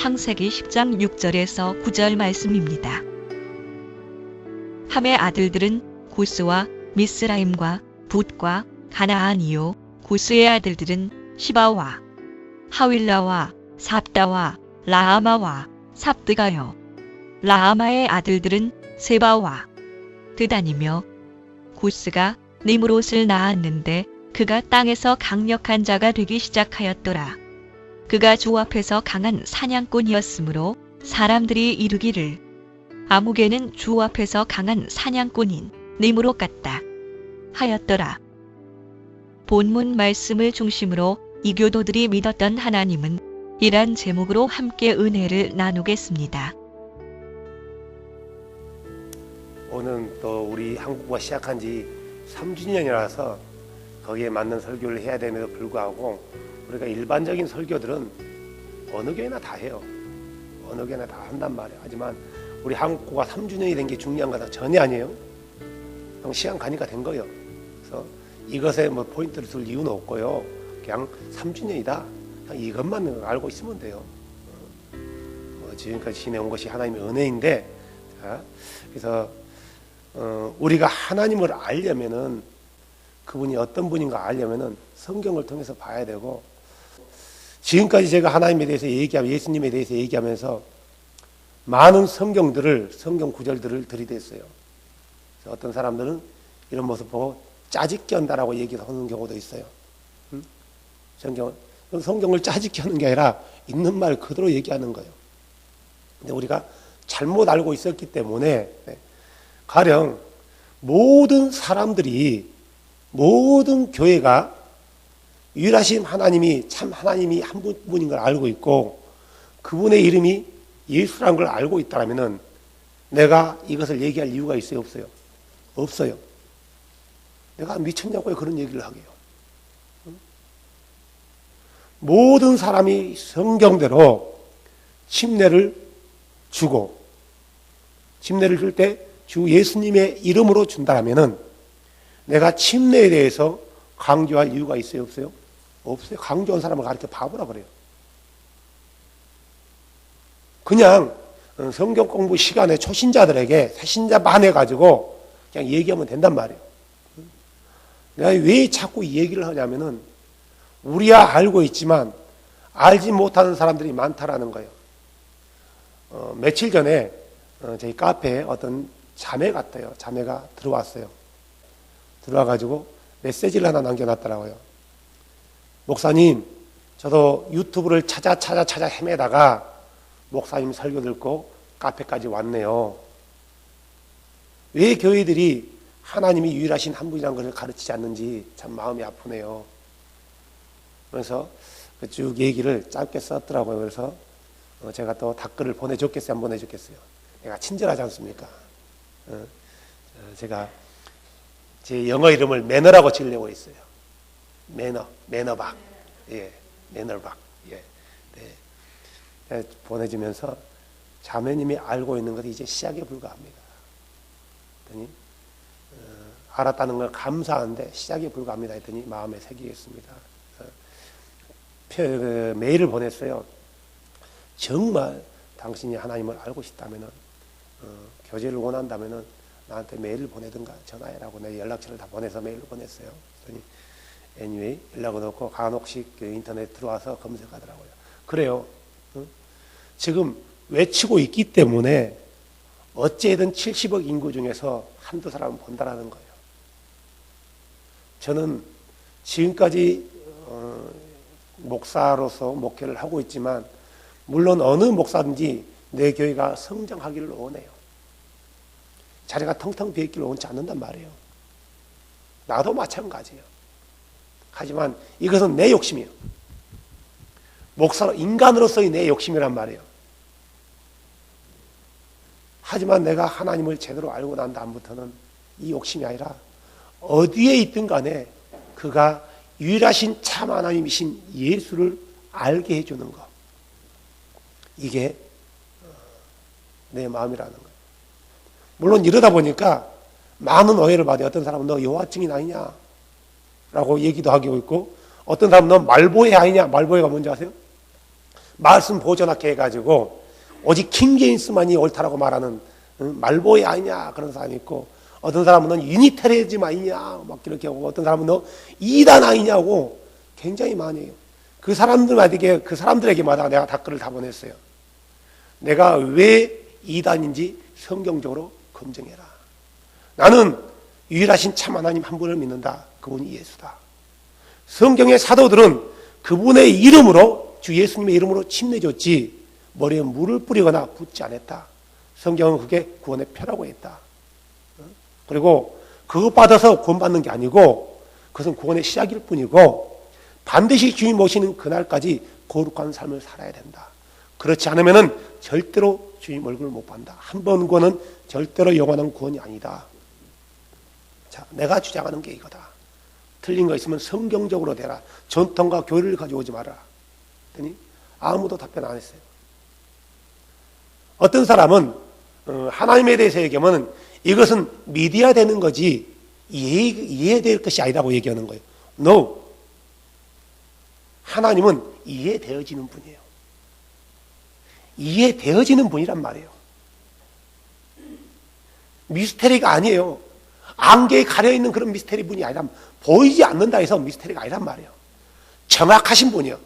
창세기 10장 6절에서 9절 말씀입니다. 함의 아들들은 구스와 미스라임과 붓과 가나안이요, 구스의 아들들은 시바와 하윌라와 삽다와 라하마와 삽드가요. 라하마의 아들들은 세바와 드단이며, 구스가 니므롯을 낳았는데 그가 땅에서 강력한 자가 되기 시작하였더라. 그가 주 앞에서 강한 사냥꾼이었으므로 사람들이 이르기를, 아무개는 주 앞에서 강한 사냥꾼인 니므롯 같다 하였더라. 본문 말씀을 중심으로 이교도들이 믿었던 하나님은 이란 제목으로 함께 은혜를 나누겠습니다. 오늘 또 우리 한국과 시작한 지 3주년이라서 거기에 맞는 설교를 해야 됨에도 불구하고, 우리가 일반적인 설교들은 어느 교회나 다 해요. 어느 교회나 다 한단 말이에요. 하지만 우리 한국과 3주년이 된 게 중요한 거다 전혀 아니에요. 그냥 시간 가니까 된 거예요. 그래서 이것에 뭐 포인트를 둘 이유는 없고요. 그냥 3주년이다. 그냥 이것만 알고 있으면 돼요. 지금까지 지내온 것이 하나님의 은혜인데, 그래서 우리가 하나님을 알려면은, 그분이 어떤 분인가 알려면은 성경을 통해서 봐야 되고, 지금까지 제가 하나님에 대해서 얘기하면, 예수님에 대해서 얘기하면서 많은 성경 구절들을 들이댔어요. 어떤 사람들은 이런 모습 보고 짜집기 한다라고 얘기하는 경우도 있어요. 성경을 짜집기 하는 게 아니라 있는 말 그대로 얘기하는 거예요. 근데 우리가 잘못 알고 있었기 때문에, 가령 모든 사람들이, 모든 교회가 유일하신 하나님이 참 하나님이 한 분인 걸 알고 있고, 그분의 이름이 예수라는 걸 알고 있다면 내가 이것을 얘기할 이유가 있어요, 없어요? 없어요. 내가 미쳤냐고요, 그런 얘기를 하게요. 모든 사람이 성경대로 침례를 주고, 침례를 줄 때 주 예수님의 이름으로 준다면은 내가 침례에 대해서 강조할 이유가 있어요, 없어요? 없어요. 강조한 사람을 가르쳐 바보라 그래요. 그냥 성경 공부 시간에 초신자들에게 새신자만 해가지고 그냥 얘기하면 된단 말이에요. 내가 왜 자꾸 이 얘기를 하냐면은, 우리야 알고 있지만 알지 못하는 사람들이 많다라는 거예요. 며칠 전에 저희 카페에 어떤 자매 같아요. 자매가 들어왔어요. 들어와가지고 메시지를 하나 남겨놨더라고요. 목사님, 저도 유튜브를 찾아 헤매다가 목사님 설교 듣고 카페까지 왔네요. 왜 교회들이 하나님이 유일하신 한 분이라는 것을 가르치지 않는지 참 마음이 아프네요. 그래서 쭉 얘기를 짧게 썼더라고요. 그래서 제가 또 댓글을 보내줬겠어요, 안 보내줬겠어요? 내가 친절하지 않습니까? 제가 제 영어 이름을 매너라고 지으려고 했어요. 매너박. 예, 매너박. 예. 네. 보내주면서 자매님이 알고 있는 것이 이제 시작에 불과합니다. 했더니, 알았다는 걸 감사한데 시작에 불과합니다. 했더니 마음에 새기겠습니다. 메일을 보냈어요. 정말 당신이 하나님을 알고 싶다면은, 교제를 원한다면은 나한테 메일을 보내든가 전화해라고 내 연락처를 다 보내서 메일을 보냈어요. 그랬더니 anyway 연락을 넣고 간혹씩 인터넷 들어와서 검색하더라고요. 그래요. 지금 외치고 있기 때문에 어찌든 70억 인구 중에서 한두 사람은 본다라는 거예요. 저는 지금까지 목사로서 목회를 하고 있지만, 물론 어느 목사든지 내 교회가 성장하기를 원해요. 자리가 텅텅 비어있기를 원치 않는단 말이에요. 나도 마찬가지예요. 하지만 이것은 내 욕심이에요. 목사로, 인간으로서의 내 욕심이란 말이에요. 하지만 내가 하나님을 제대로 알고 난 다음부터는 이 욕심이 아니라 어디에 있든 간에 그가 유일하신 참 하나님이신 예수를 알게 해주는 것, 이게 내 마음이라는 거예요. 물론 이러다 보니까 많은 오해를 받아요. 어떤 사람은 너 여호와 증인 아니냐 라고 얘기도 하고 있고, 어떤 사람은 너 말보해 아니냐. 말보해가 뭔지 아세요? 말씀 보존학회 해가지고 오직 킹제임스만이 옳다라고 말하는 말보이 아니냐 그런 사람이 있고, 어떤 사람은 넌 유니테리즘 아니냐 막 이렇게 하고, 어떤 사람은 너 이단 아니냐고 굉장히 많이 해요. 그 사람들에게마다 내가 댓글을 다 보냈어요. 내가 왜 이단인지 성경적으로 검증해라. 나는 유일하신 참 하나님 한 분을 믿는다. 그분이 예수다. 성경의 사도들은 그분의 이름으로, 주 예수님의 이름으로 침례줬지 머리에 물을 뿌리거나 붓지 않았다. 성경은 그게 구원의 표라고 했다. 그리고 그것 받아서 구원받는 게 아니고 그것은 구원의 시작일 뿐이고, 반드시 주님 모시는 그날까지 거룩한 삶을 살아야 된다. 그렇지 않으면 절대로 주님 얼굴을 못 본다. 한 번 구원은 절대로 영원한 구원이 아니다. 자, 내가 주장하는 게 이거다. 틀린 거 있으면 성경적으로 대라. 전통과 교리를 가져오지 마라. 그랬더니 아무도 답변 안 했어요. 어떤 사람은 하나님에 대해서 얘기하면 이것은 믿어야 되는 거지 이해될 것이 아니라고 얘기하는 거예요. No. 하나님은 이해되어지는 분이에요. 이해되어지는 분이란 말이에요. 미스테리가 아니에요. 안개에 가려있는 그런 미스테리 분이 아니라, 보이지 않는다 해서 미스테리가 아니란 말이에요. 정확하신 분이에요.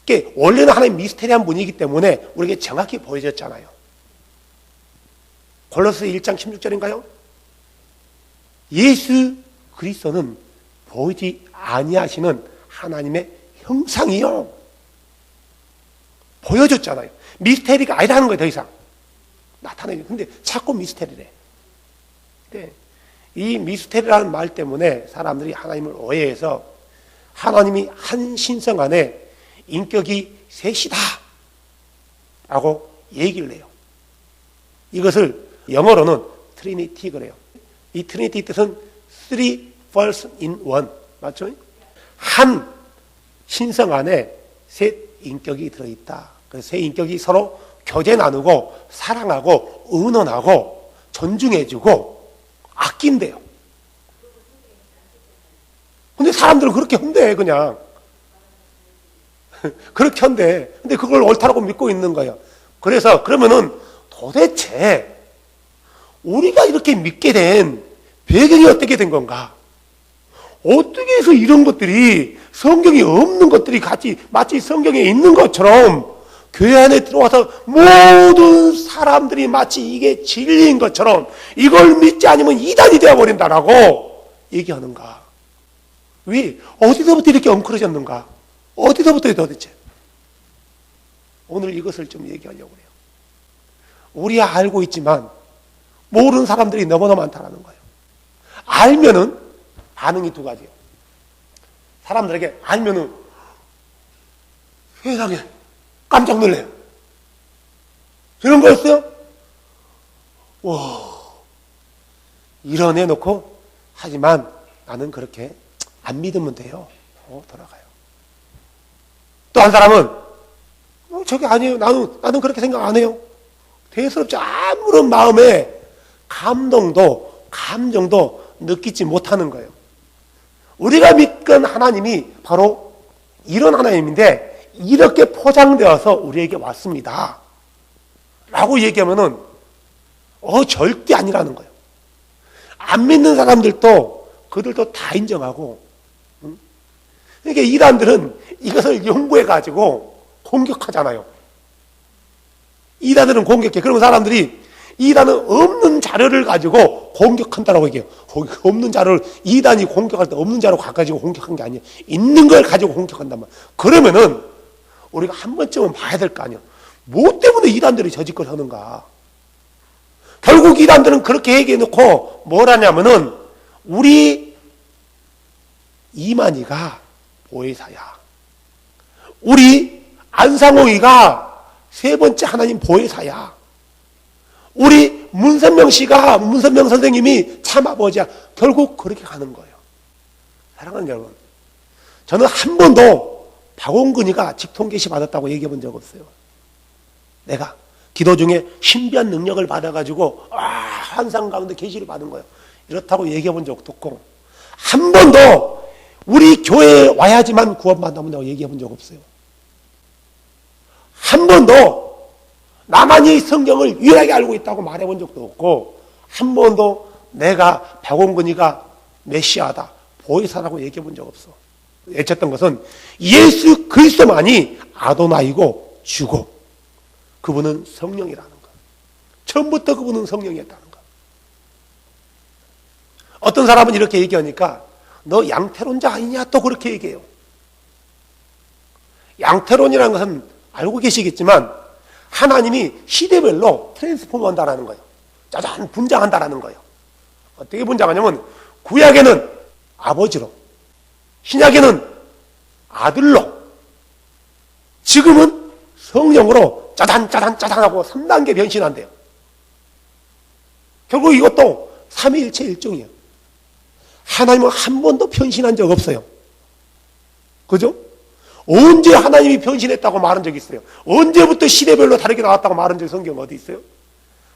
그러니까 원래는 하나님 미스테리한 분이기 때문에 우리에게 정확히 보여졌잖아요. 골로새 1장 16절인가요? 예수 그리스도는 보이지 아니하시는 하나님의 형상이요. 보여줬잖아요. 미스테리가 아니라는 거예요. 더 이상 나타내요. 근데 자꾸 미스테리래. 근데 이 미스테리라는 말 때문에 사람들이 하나님을 오해해서 하나님이 한 신성 안에 인격이 셋이다 라고 얘기를 해요. 이것을 영어로는 트리니티 그래요. 이 트리니티 뜻은 three persons in one. 맞죠? 한 신성 안에 셋 인격이 들어있다. 그래서 세 인격이 서로 교제 나누고 사랑하고 의논하고 존중해주고 아낀대요. 근데 사람들은 그렇게 한대, 그냥. 그렇게 한대. 근데 그걸 옳다라고 믿고 있는 거예요. 그래서 그러면은 도대체 우리가 이렇게 믿게 된 배경이 어떻게 된 건가? 어떻게 해서 이런 것들이 성경에 없는 것들이 같이 마치 성경에 있는 것처럼 교회 안에 들어와서 모든 사람들이 마치 이게 진리인 것처럼 이걸 믿지 않으면 이단이 되어버린다라고 얘기하는가? 왜? 어디서부터 이렇게 엉클어졌는가? 어디서부터 도대체? 오늘 이것을 좀 얘기하려고 해요. 우리야 알고 있지만 모르는 사람들이 너무나 많다는 거예요. 알면은 반응이 두 가지예요. 사람들에게 알면은 세상에 깜짝 놀래요. 이런 거였어요? 와, 이뤄내놓고 하지만 나는 그렇게 안 믿으면 돼요. 돌아가요. 또 한 사람은 저게 아니에요. 나는 그렇게 생각 안 해요. 대수롭지 아무런 마음에 감동도 감정도 느끼지 못하는 거예요. 우리가 믿건 하나님이 바로 이런 하나님인데 이렇게 포장되어서 우리에게 왔습니다 라고 얘기하면은 절대 아니라는 거예요. 안 믿는 사람들도 그들도 다 인정하고, 그러니까 이단들은 이것을 연구해 가지고 공격하잖아요. 이단들은 공격해. 그러면 사람들이 이단은 없는 자료를 가지고 공격한다라고 얘기해요. 없는 자료를 이단이 공격할 때 없는 자료 가지고 공격한 게 아니에요. 있는 걸 가지고 공격한단 말이에요. 그러면은 우리가 한 번쯤은 봐야 될 거 아니에요. 뭐 때문에 이단들이 저 짓걸 하는가? 결국 이단들은 그렇게 얘기해 놓고 뭘 하냐면은 우리 이만희가 보혜사야. 우리 안상홍이가 세 번째 하나님 보혜사야. 우리 문선명 씨가, 문선명 선생님이 참 아버지야. 결국 그렇게 가는 거예요. 사랑하는 여러분, 저는 한 번도 박원근이가 직통 계시 받았다고 얘기해 본 적 없어요. 내가 기도 중에 신비한 능력을 받아가지고 환상 가운데 계시를 받은 거예요. 이렇다고 얘기해 본 적도 없고, 한 번도 우리 교회에 와야지만 구원받는다고 얘기해 본 적 없어요. 한 번도 나만이 성경을 유일하게 알고 있다고 말해본 적도 없고, 한 번도 내가 박원근이가 메시아다, 보혜사라고 얘기해 본 적 없어. 외쳤던 것은 예수 그리스도만이 아도나이고 주고 그분은 성령이라는 것. 처음부터 그분은 성령이었다는 것. 어떤 사람은 이렇게 얘기하니까 너 양태론자 아니냐 또 그렇게 얘기해요. 양태론이라는 것은 알고 계시겠지만 하나님이 시대별로 트랜스포머 한다는 거예요. 짜잔 분장한다는 거예요. 어떻게 분장하냐면 구약에는 아버지로, 신약에는 아들로, 지금은 성령으로 짜잔 하고 3단계 변신한대요. 결국 이것도 삼위일체 일종이에요. 하나님은 한 번도 변신한 적 없어요. 그죠? 언제 하나님이 변신했다고 말한 적이 있어요? 언제부터 시대별로 다르게 나왔다고 말한 적이 성경 어디 있어요?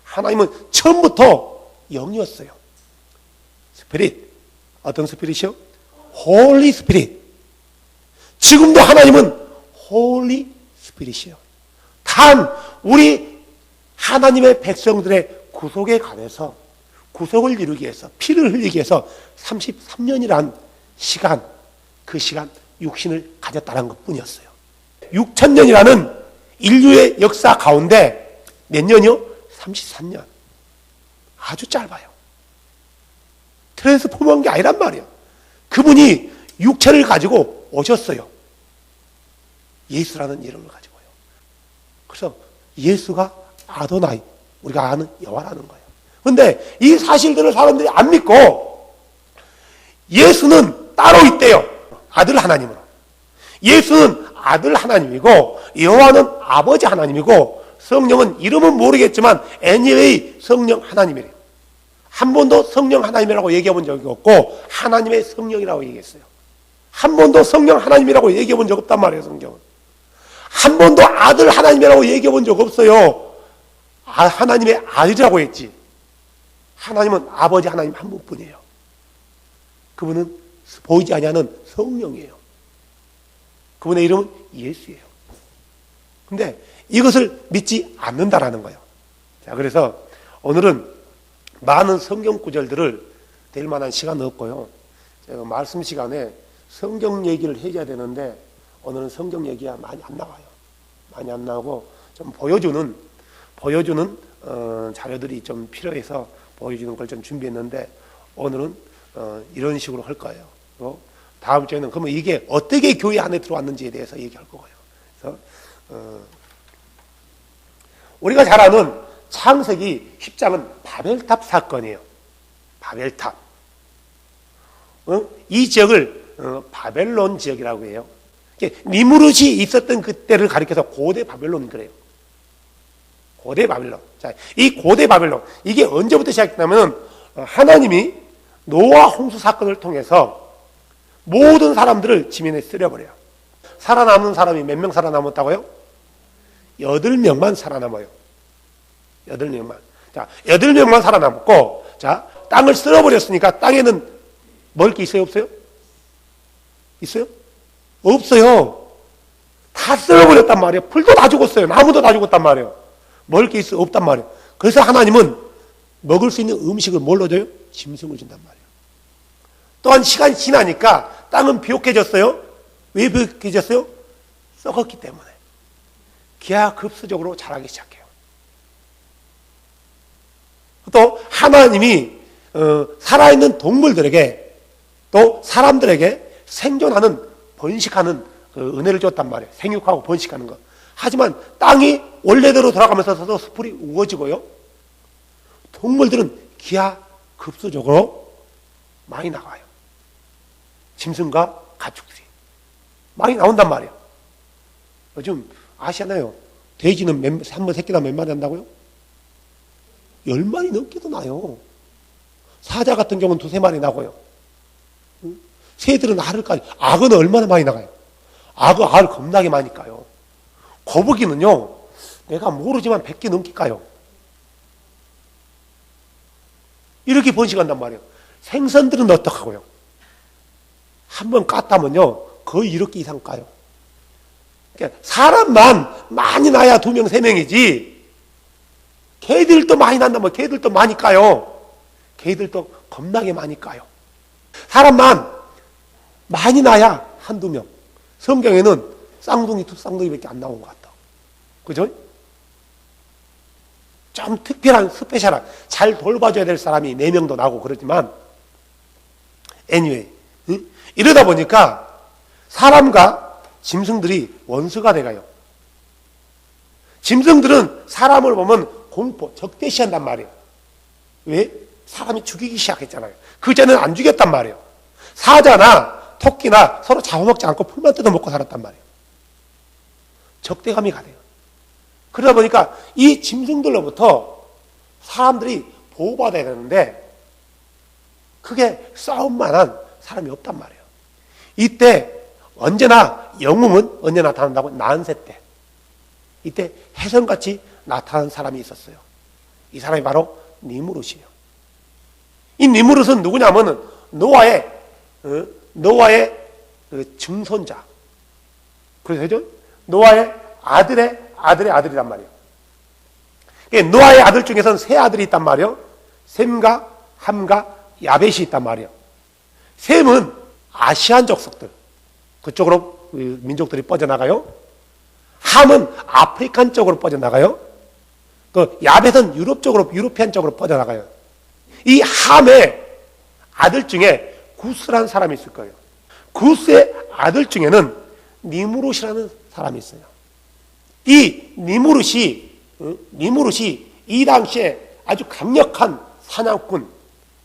하나님은 처음부터 영이었어요. 스피릿. 어떤 스피릿이요? 홀리 스피릿. 지금도 하나님은 홀리 스피릿이에요. 단 우리 하나님의 백성들의 구속에 관해서 구속을 이루기 위해서 피를 흘리기 위해서 33년이란 시간, 그 시간 육신을 가졌다는 것뿐이었어요. 6,000년이라는 인류의 역사 가운데 몇 년이요? 33년. 아주 짧아요. 트랜스포머한 게 아니란 말이에요. 그분이 육체를 가지고 오셨어요. 예수라는 이름을 가지고요. 그래서 예수가 아도나이, 우리가 아는 여호와라는 거예요. 그런데 이 사실들을 사람들이 안 믿고 예수는 따로 있대요. 아들 하나님으로. 예수는 아들 하나님이고 여호와는 아버지 하나님이고 성령은 이름은 모르겠지만 anyway 성령 하나님이래요. 한 번도 성령 하나님이라고 얘기해 본 적이 없고 하나님의 성령이라고 얘기했어요. 한 번도 성령 하나님이라고 얘기해 본 적 없단 말이에요. 성경은. 한 번도 아들 하나님이라고 얘기해 본 적 없어요. 하나님의 아들이라고 했지. 하나님은 아버지 하나님 한 분뿐이에요. 그분은 보이지 아니하는 성령이에요. 그분의 이름은 예수예요. 근데 이것을 믿지 않는다라는 거예요. 자, 그래서 오늘은 많은 성경 구절들을 될 만한 시간은 없고요. 제가 말씀 시간에 성경 얘기를 해줘야 되는데 오늘은 성경 얘기가 많이 안 나와요. 많이 안 나오고 좀 보여주는 자료들이 좀 필요해서 보여주는 걸 좀 준비했는데 오늘은 이런 식으로 할 거예요. 다음 주에는 그러면 이게 어떻게 교회 안에 들어왔는지에 대해서 얘기할 거고요. 그래서 우리가 잘 아는 창세기 10장은 바벨탑 사건이에요. 바벨탑. 이 지역을 바벨론 지역이라고 해요. 니무롯이 있었던 그때를 가리켜서 고대 바벨론 그래요. 고대 바벨론. 자, 이 고대 바벨론 이게 언제부터 시작했냐면 하나님이 노아 홍수 사건을 통해서 모든 사람들을 지면에 쓸어버려요. 살아남는 사람이 몇 명 살아남았다고요? 8명만 살아남아요. 8명만. 자, 8명만 살아남고, 자, 땅을 쓸어버렸으니까 땅에는 먹을 게 있어요? 없어요? 있어요? 없어요. 다 쓸어버렸단 말이에요. 풀도 다 죽었어요. 나무도 다 죽었단 말이에요. 먹을 게 있어? 없단 말이에요. 그래서 하나님은 먹을 수 있는 음식을 뭘로 줘요? 짐승을 준단 말이에요. 또한 시간이 지나니까 땅은 비옥해졌어요. 왜 비옥해졌어요? 썩었기 때문에. 기하급수적으로 자라기 시작해요. 또 하나님이 살아있는 동물들에게 또 사람들에게 생존하는 번식하는 그 은혜를 줬단 말이에요. 생육하고 번식하는 것. 하지만 땅이 원래대로 돌아가면서 숲이 우거지고요. 동물들은 기하급수적으로 많이 나가요. 짐승과 가축들이 많이 나온단 말이에요. 요즘 아시잖아요. 돼지는 한 번 새끼 나면 몇 마리 한다고요? 10마리 넘게도 나요. 사자 같은 경우는 2-3마리 나고요. 새들은 알을까지. 악어는 얼마나 많이 나가요? 악어 알 겁나게 많이 까요. 거북이는요, 내가 모르지만 100개 넘게 까요. 이렇게 번식한단 말이에요. 생선들은 어떡하고요? 한번 깠다면요, 거의 1억 개 이상 까요. 그러니까 사람만 많이 나야 2명, 3명이지. 개들도 많이 난다면 개들도 많이 까요. 개들도 겁나게 많이 까요. 사람만 많이 나야 1-2명. 성경에는 쌍둥이, 쌍둥이밖에 안 나온 것 같다. 그죠? 좀 특별한, 스페셜한, 잘 돌봐줘야 될 사람이 4명도 나오고 그러지만, anyway. 이러다 보니까 사람과 짐승들이 원수가 돼가요. 짐승들은 사람을 보면 공포, 적대시한단 말이에요. 왜? 사람이 죽이기 시작했잖아요. 그전에는 안 죽였단 말이에요. 사자나 토끼나 서로 잡아먹지 않고 풀만 뜯어먹고 살았단 말이에요. 적대감이 가네요. 그러다 보니까 이 짐승들로부터 사람들이 보호받아야 되는데 그게 싸움만한 사람이 없단 말이에요. 이때 언제나 영웅은 언제 나타난다고? 난세 때. 이때 혜성같이 나타난 사람이 있었어요. 이 사람이 바로 니무롯이에요. 이 니무롯은 누구냐면은 노아의 그 증손자. 그래서 노아의 아들의 아들이란 말이에요. 노아의 아들 중에서는 3아들이 있단 말이에요. 셈과 함과 야벳이 있단 말이에요. 셈은 아시안 족속들, 그쪽으로 민족들이 뻗어나가요. 함은 아프리칸 쪽으로 뻗어나가요. 그 야벳은 유럽 쪽으로, 유로피안 쪽으로 뻗어나가요. 이 함의 아들 중에 구스라는 사람이 있을 거예요. 구스의 아들 중에는 니무롯이라는 사람이 있어요. 이 니무롯이 이 당시에 아주 강력한 사냥꾼,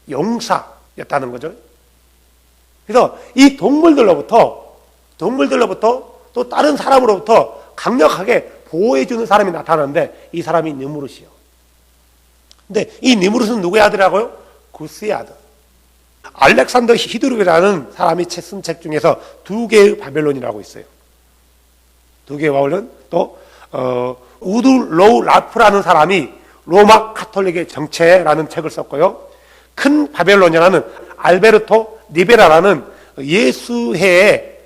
용사였다는 거죠. 그래서 이 동물들로부터 또 다른 사람으로부터 강력하게 보호해주는 사람이 나타나는데 이 사람이 니무롯이요. 근데 이 니무롯은 누구의 아들이라고요? 구스의 아들. 알렉산더 히드룹이라는 사람이 쓴 책 중에서 2개의 바벨론이라고 있어요. 2개의 바벨론. 또 우드 로우 라프라는 사람이 로마 카톨릭의 정체라는 책을 썼고요. 큰 바벨론이라는 알베르토 니베라라는 예수회의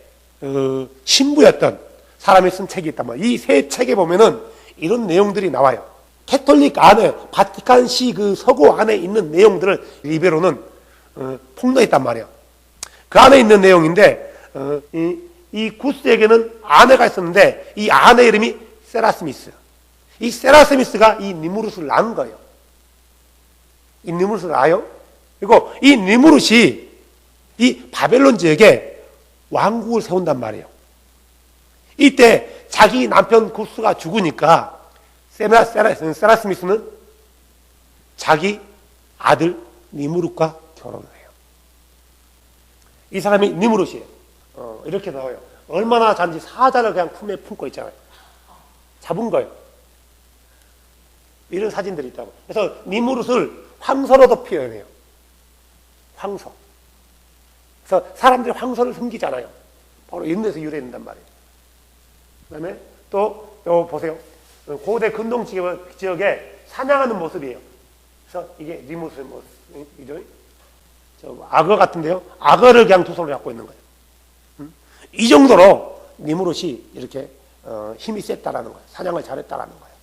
신부였던 사람이 쓴 책이 있단 말이에요. 이 3 책에 보면은 이런 내용들이 나와요. 캐톨릭 안에, 바티칸시 그 서구 안에 있는 내용들을 리베로는 폭로했단 말이에요. 그 안에 있는 내용인데, 이 구스에게는 아내가 있었는데, 이 아내 이름이 세라스미스. 이 세라스미스가 이 니무롯을 낳은 거예요. 이 니무롯을 낳아요. 그리고 이 니무롯이 이 바벨론 지역에 왕국을 세운단 말이에요. 이때 자기 남편 구스가 죽으니까 세라스미스는 자기 아들 니무롯과 결혼을 해요. 이 사람이 니무롯이에요. 이렇게 나와요. 얼마나 잔지 사자를 그냥 품에 품고 있잖아요. 잡은 거예요. 이런 사진들이 있다고. 그래서 니무롯을 황소로도 표현해요. 황소. 그래서 사람들이 황소를 섬기잖아요. 바로 이런 데서 유래된단 말이에요. 그 다음에 또 보세요. 고대 근동 지역에 사냥하는 모습이에요. 그래서 이게 니무롯의 모습이죠. 악어 같은데요. 악어를 그냥 2손으로 잡고 있는 거예요. 이 정도로 니무롯이 이렇게 힘이 셌다라는 거예요. 사냥을 잘했다라는 거예요.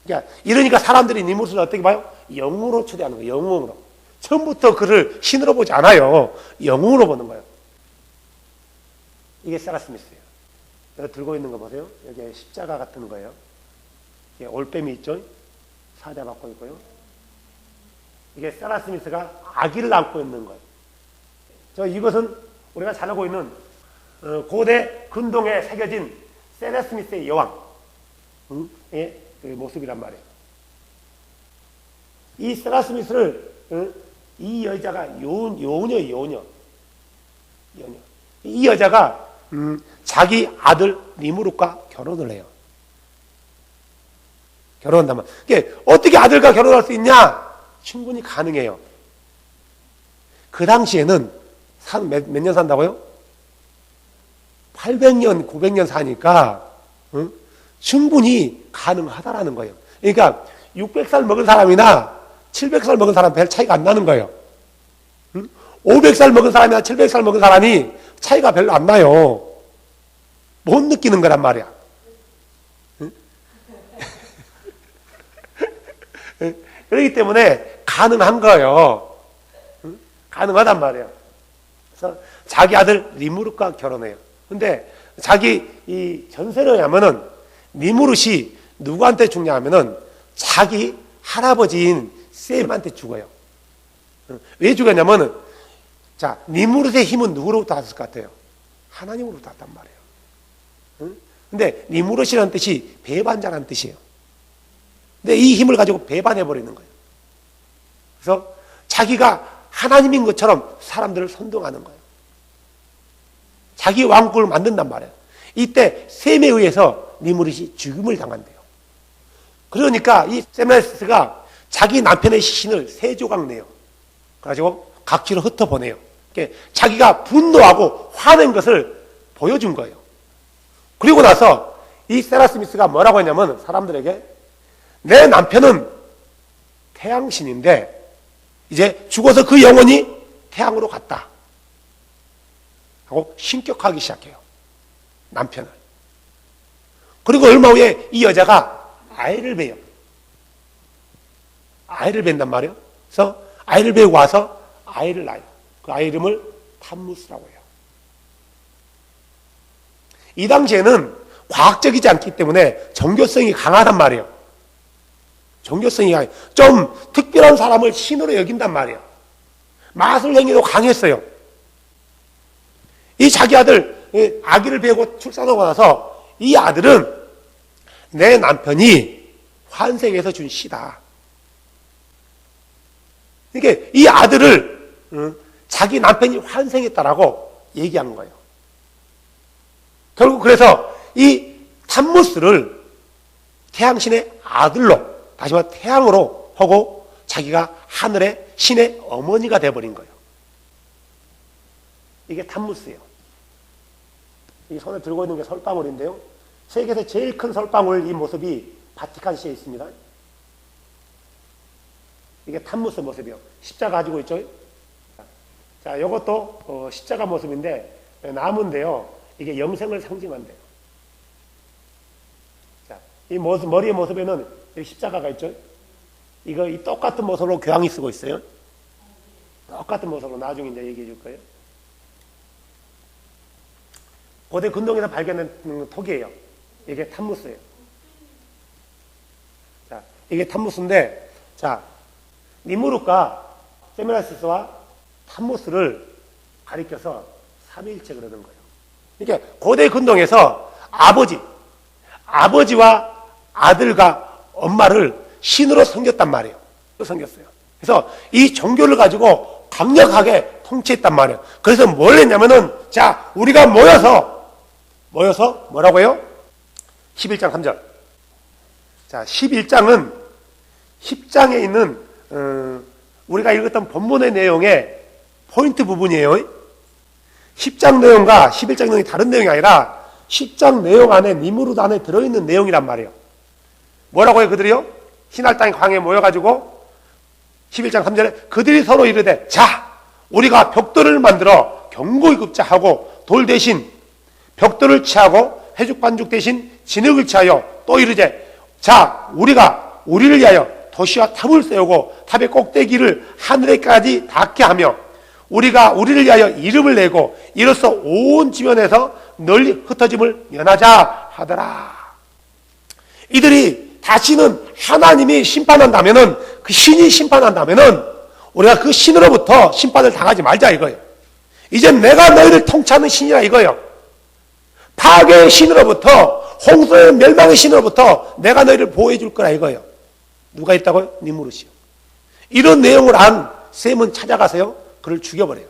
그러니까 이러니까 사람들이 니무롯을 어떻게 봐요? 영웅으로 초대하는 거예요. 영웅으로. 처음부터 그를 신으로 보지 않아요. 영웅으로 보는 거예요. 이게 세라스미스예요. 내가 들고 있는 거 보세요. 여기 십자가 같은 거예요. 올빼미 있죠? 사자 받고 있고요. 이게 세라스미스가 아기를 안고 있는 거예요. 이것은 우리가 잘 알고 있는 고대 근동에 새겨진 세라스미스의 여왕의 그 모습이란 말이에요. 이 세라스미스를 이 여자가 요녀. 이 여자가 자기 아들 니무롯과 결혼을 해요. 결혼한다면 어떻게 아들과 결혼할 수 있냐? 충분히 가능해요. 그 당시에는 몇 년 산다고요? 800년, 900년 사니까 충분히 가능하다라는 거예요. 그러니까 600살 먹은 사람이나 700살 먹은 사람 별 차이가 안 나는 거예요. 500살 먹은 사람이나 700살 먹은 사람이 차이가 별로 안 나요. 못 느끼는 거란 말이야. 그렇기 때문에 가능한 거예요. 가능하단 말이에요. 그래서 자기 아들 니무롯과 결혼해요. 근데 자기 이 전설에 의하면은 니무롯이 누구한테 죽냐 하면은 자기 할아버지인 셈한테 죽어요. 왜 죽었냐면은 자, 니무롯의 힘은 누구로부터 왔을 것 같아요? 하나님으로부터 왔단 말이에요. 근데 니무롯이라는 뜻이 배반자라는 뜻이에요. 근데 이 힘을 가지고 배반해버리는 거예요. 그래서 자기가 하나님인 것처럼 사람들을 선동하는 거예요. 자기 왕국을 만든단 말이에요. 이때 셈에 의해서 니무롯이 죽임을 당한대요. 그러니까 이 세메나스가 자기 남편의 시신을 3조각 내요. 그래가지고 각지로 흩어보내요. 자기가 분노하고 화낸 것을 보여준 거예요. 그리고 나서 이 세라스미스가 뭐라고 했냐면 사람들에게 내 남편은 태양신인데 이제 죽어서 그 영혼이 태양으로 갔다 하고 신격하기 시작해요. 남편을. 그리고 얼마 후에 이 여자가 아이를 배요. 아이를 뵌단 말이에요. 그래서 아이를 배우고 와서 아이를 낳아요. 그 아이 이름을 탐무스라고 해요. 이 당시에는 과학적이지 않기 때문에 종교성이 강하단 말이에요. 종교성이 강해요. 좀 특별한 사람을 신으로 여긴단 말이에요. 마술행위도 강했어요. 이 자기 아들 아기를 배우고 출산하고 나서 이 아들은 내 남편이 환생해서 준 씨다. 이게 이 아들을 자기 남편이 환생했다라고 얘기한 거예요. 결국 그래서 이 탐무스를 태양신의 아들로 다시 말해 태양으로 하고 자기가 하늘의 신의 어머니가 되어버린 거예요. 이게 탐무스예요. 이 손에 들고 있는 게 설방울인데요. 세계에서 제일 큰 설방울 이 모습이 바티칸시에 있습니다. 이게 탐무스 모습이요. 십자가 가지고 있죠. 자, 이것도 십자가 모습인데 나무인데요. 이게 영생을 상징한대요. 자, 이 모습, 머리의 모습에는 여기 십자가가 있죠. 이거 이 똑같은 모습으로 교황이 쓰고 있어요. 똑같은 모습으로 나중에 이제 얘기해 줄 거예요. 고대 근동에서 발견된 톡이에요. 이게 탐무스예요. 자, 이게 탐무스인데, 자, 니무롯과 세메나스와 탐무스를 가리켜서 삼위일체 그러는 거예요. 이게 고대 근동에서 아버지와 아들과 엄마를 신으로 섬겼단 말이에요. 섬겼어요. 그래서 이 종교를 가지고 강력하게 통치했단 말이에요. 그래서 뭘 했냐면은, 자, 우리가 모여서 뭐라고요? 11장 3절. 자, 11장은 10장에 있는 우리가 읽었던 본문의 내용의 포인트 부분이에요. 10장 내용과 11장 내용이 다른 내용이 아니라 10장 내용 안에 니무롯 안에 들어있는 내용이란 말이에요. 뭐라고 해요 그들이요? 시날 땅의 광야에 모여가지고 11장 3절에 그들이 서로 이르되 자 우리가 벽돌을 만들어 견고히 굽자 하고 돌 대신 벽돌을 취하고 해죽 반죽 대신 진흙을 취하여 또 이르되 자 우리가 우리를 위하여 도시와 탑을 세우고 탑의 꼭대기를 하늘에까지 닿게 하며 우리가 우리를 위하여 이름을 내고 이로써 온 지면에서 널리 흩어짐을 면하자 하더라. 이들이 다시는 하나님이 심판한다면은 그 신이 심판한다면은 우리가 그 신으로부터 심판을 당하지 말자 이거예요. 이제 내가 너희를 통치하는 신이라 이거예요. 파괴의 신으로부터 홍수의 멸망의 신으로부터 내가 너희를 보호해 줄 거라 이거예요. 누가 있다고요? 니무롯이요. 이런 내용을 안 셈은 찾아가서요. 그를 죽여버려요.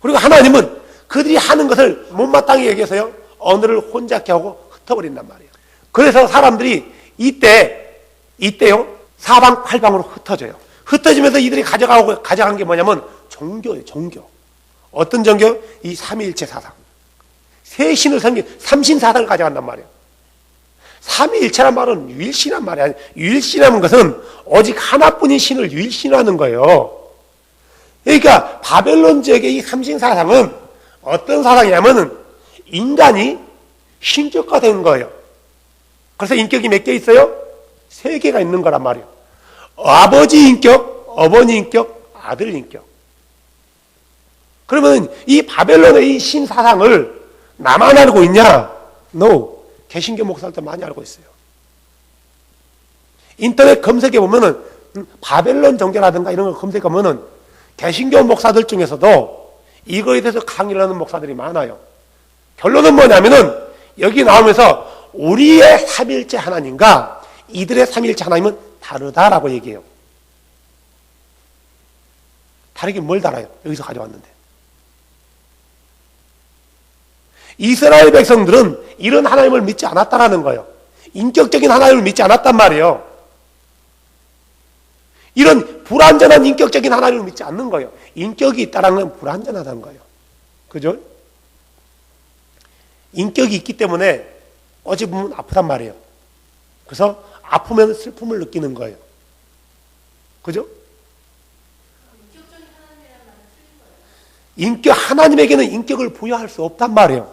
그리고 하나님은 그들이 하는 것을 못마땅히 여겨서요. 언어를 혼잡게 하고 흩어버린단 말이에요. 그래서 사람들이 이때요. 사방팔방으로 흩어져요. 흩어지면서 이들이 가져간 게 뭐냐면 종교예요. 종교. 어떤 종교? 이 삼위일체 사상. 세 신을 섬긴 삼신사상을 가져간단 말이에요. 삼위일체란 말은 유일신이란 말이 아니에요. 유일신이라는 것은 오직 하나뿐인 신을 유일신하는 거예요. 그러니까 바벨론 지역의 이 삼신사상은 어떤 사상이냐면은 인간이 신격화된 거예요. 그래서 인격이 몇 개 있어요? 3개가 있는 거란 말이에요. 아버지 인격, 어머니 인격, 아들 인격. 그러면 이 바벨론의 이 신사상을 나만 알고 있냐? No. 개신교 목사들도 많이 알고 있어요. 인터넷 검색해 보면은 바벨론 종교라든가 이런 걸 검색해 보면은 개신교 목사들 중에서도 이거에 대해서 강의를 하는 목사들이 많아요. 결론은 뭐냐면은 여기 나오면서 우리의 삼일째 하나님과 이들의 삼일째 하나님은 다르다라고 얘기해요. 다르긴 뭘 달아요? 여기서 가져왔는데. 이스라엘 백성들은 이런 하나님을 믿지 않았다라는 거예요. 인격적인 하나님을 믿지 않았단 말이에요. 이런 불완전한 인격적인 하나님을 믿지 않는 거예요. 인격이 있다는 건 불완전하다는 거예요. 그죠? 인격이 있기 때문에 어찌 보면 아프단 말이에요. 그래서 아프면 슬픔을 느끼는 거예요. 그죠? 하나님에게는 인격을 부여할 수 없단 말이에요.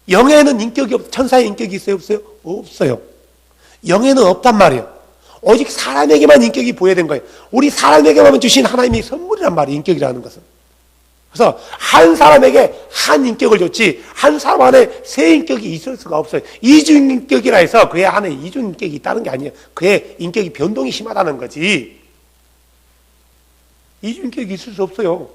영에는 인격이 천사의 인격이 있어요? 없어요? 없어요. 영에는 없단 말이에요. 오직 사람에게만 인격이 부여된 거예요. 우리 사람에게만 주신 하나님이 선물이란 말이에요. 인격이라는 것은. 그래서 한 사람에게 한 인격을 줬지 한 사람 안에 세 인격이 있을 수가 없어요. 이중인격이라 해서 그의 안에 이중인격이 있다는 게 아니에요. 그의 인격이 변동이 심하다는 거지. 이중인격이 있을 수 없어요.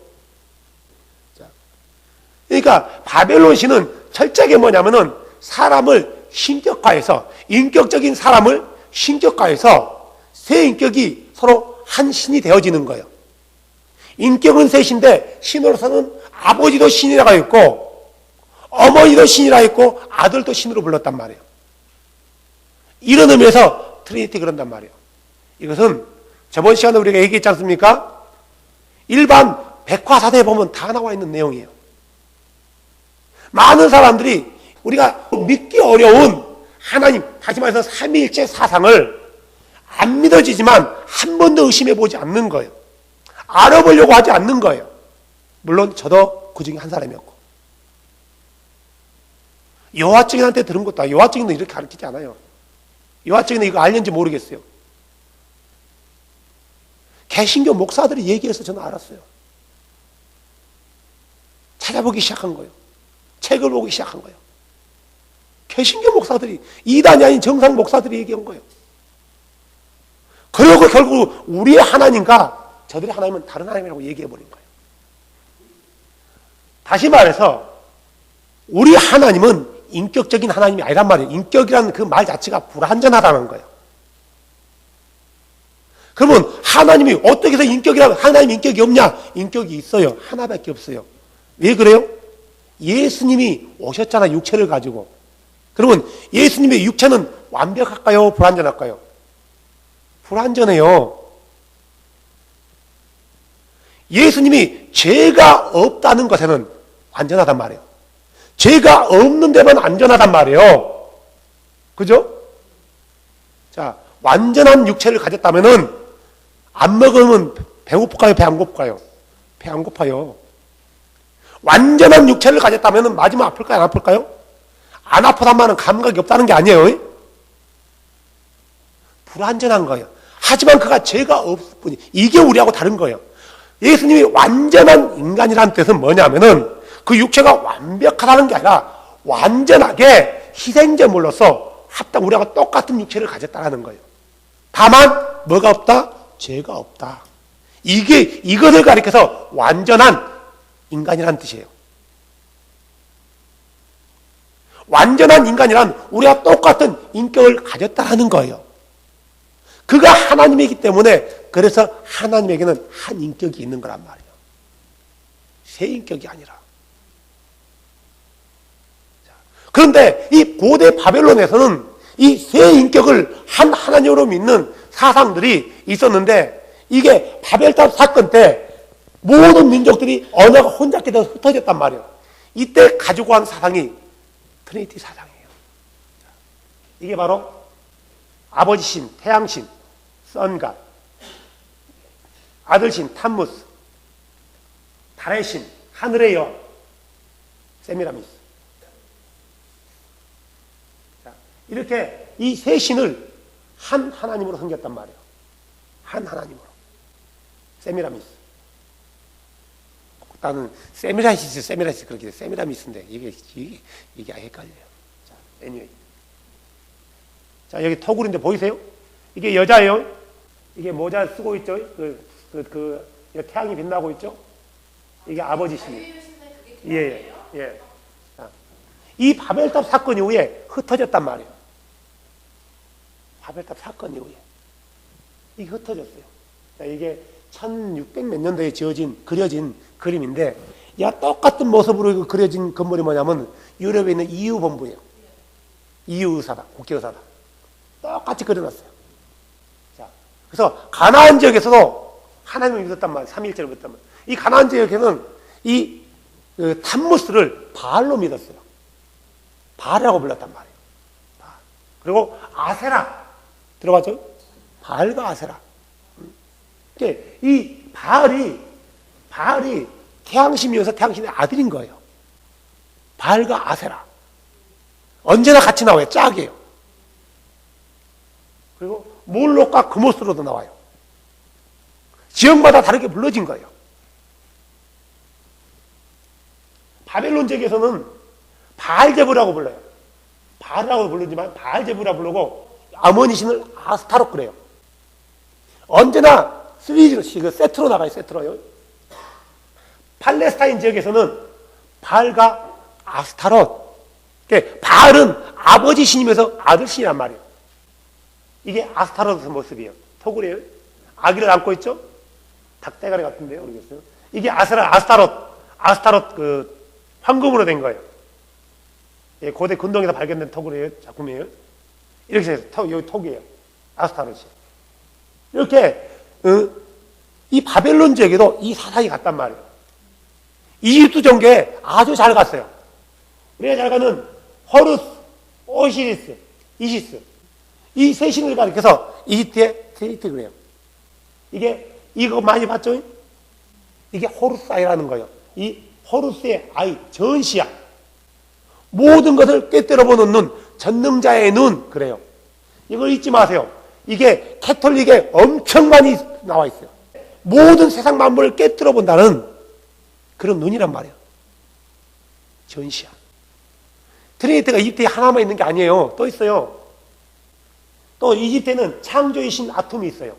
그러니까 바벨론 신은 철저하게 뭐냐면은 사람을 신격화해서 인격적인 사람을 신격화해서 세 인격이 서로 한 신이 되어지는 거예요. 인격은 셋인데 신으로서는 아버지도 신이라고 했고 어머니도 신이라고 했고 아들도 신으로 불렀단 말이에요. 이런 의미에서 트리니티 그런단 말이에요. 이것은 저번 시간에 우리가 얘기했지 않습니까? 일반 백화사대에 보면 다 나와 있는 내용이에요. 많은 사람들이 우리가 믿기 어려운 하나님, 다시 말해서 삼위일체 사상을 안 믿어지지만 한 번도 의심해 보지 않는 거예요. 알아보려고 하지 않는 거예요. 물론 저도 그 중에 한 사람이었고. 여호와증인한테 들은 것도 여호와증인은 이렇게 가르치지 않아요. 여호와증인은 이거 알는지 모르겠어요. 개신교 목사들이 얘기해서 저는 알았어요. 찾아보기 시작한 거예요. 책을 보기 시작한 거예요. 개신교 목사들이 이단이 아닌 정상 목사들이 얘기한 거예요. 그리고 결국 우리의 하나님과 저들의 하나님은 다른 하나님이라고 얘기해버린 거예요. 다시 말해서 우리 하나님은 인격적인 하나님이 아니란 말이에요. 인격이라는 그 말 자체가 불완전하다는 거예요. 그러면 하나님이 어떻게 해서 인격이라면 하나님 인격이 없냐? 인격이 있어요. 하나밖에 없어요. 왜 그래요? 예수님이 오셨잖아, 육체를 가지고. 그러면 예수님의 육체는 완벽할까요? 불완전할까요? 불완전해요. 예수님이 죄가 없다는 것에는 완전하단 말이에요. 죄가 없는 데만 안전하단 말이에요. 그죠? 자, 완전한 육체를 가졌다면은 안 먹으면 배고플까요? 배 안 고플까요? 배 안 고파요. 완전한 육체를 가졌다면 맞으면 아플까요? 안 아플까요? 안 아프단 말은 감각이 없다는 게 아니에요. 불완전한 거예요. 하지만 그가 죄가 없을 뿐이. 이게 우리하고 다른 거예요. 예수님이 완전한 인간이라는 뜻은 뭐냐면은 그 육체가 완벽하다는 게 아니라 완전하게 희생제물로서 합당 우리하고 똑같은 육체를 가졌다는 거예요. 다만 뭐가 없다? 죄가 없다. 이것을 가리켜서 완전한 인간이라는 뜻이에요. 완전한 인간이란 우리와 똑같은 인격을 가졌다는 거예요. 그가 하나님이기 때문에 그래서 하나님에게는 한 인격이 있는 거란 말이에요. 세 인격이 아니라. 그런데 이 고대 바벨론에서는 이 세 인격을 한 하나님으로 믿는 사상들이 있었는데 이게 바벨탑 사건 때 모든 민족들이 언어가 혼잡게 돼서 흩어졌단 말이에요. 이때 가지고 간 사상이 트리니티 사상이에요. 이게 바로 아버지신, 태양신, 선갓, 아들신, 탐무스, 달의 신, 하늘의 여왕, 세미라미스. 자, 이렇게 이 세 신을 한 하나님으로 섬겼단 말이에요. 한 하나님으로. 세미라미스. 나는 세미라미스 그렇게 세미라미스인데 이게 헷갈려요. 자, anyway. 자, 여기 토굴인데 보이세요? 이게 여자예요. 이게 모자 쓰고 있죠. 태양이 빛나고 있죠. 이게 아버지시니. 예. 자, 이 바벨탑 사건 이후에 흩어졌단 말이에요. 바벨탑 사건 이후에 이게 흩어졌어요. 자, 이게 1600 몇 년도에 그려진 그림인데, 똑같은 모습으로 그려진 건물이 뭐냐면 유럽에 있는 EU 본부예요. EU 의사당, 국제의사당. 똑같이 그려놨어요. 자, 그래서 가나안 지역에서도 하나님을 믿었단 말이에요. 삼위일체를 믿었단 말이에요. 이 가나안 지역에는 이 탐무스를 바알로 믿었어요. 바알이라고 불렀단 말이에요. 그리고 아세라 들어봤죠? 바알과 아세라. 이 바알이 태양신이어서 태양신의 아들인 거예요. 바알과 아세라. 언제나 같이 나와요. 짝이에요. 그리고 몰록과 그모스로도 나와요. 지역마다 다르게 불러진 거예요. 바벨론 지역에서는 바알제부라고 불러요. 바알이라고 부르지만 바알제부라 부르고 아모니 신을 아스타롯 그래요. 언제나 세트로 나가요. 세트로요. 팔레스타인 지역에서는 바알과 아스타롯. 바알은 아버지 신이면서 아들 신이란 말이에요. 이게 아스타롯의 모습이에요. 토굴이에요. 아기를 안고 있죠? 닭대가리 같은데요. 모르겠어요. 이게 아스타롯 황금으로 된 거예요. 예, 고대 근동에서 발견된 토굴이에요. 작품이에요. 이렇게 해서 여기 토기예요. 아스타롯이. 이렇게 이 바벨론 지역에도 이 사상이 갔단 말이에요. 이집트 종교에 아주 잘 갔어요. 우리가 잘 가는 호루스, 오시리스, 이시스. 이 세 신을 가리켜서 이집트의 트레이트 그래요. 이거 많이 봤죠? 이게 호루스 아이라는 거예요. 이 호루스의 아이, 전시야. 모든 것을 꿰뚫어보는 눈, 전능자의 눈, 그래요. 이걸 잊지 마세요. 이게 캐톨릭에 엄청 많이 나와 있어요. 모든 세상 만물을 꿰뚫어 본다는 그런 눈이란 말이에요. 전시야. 트리니티가 이집트에 하나만 있는 게 아니에요. 또 있어요. 또 이집트에는 창조의 신 아툼이 있어요.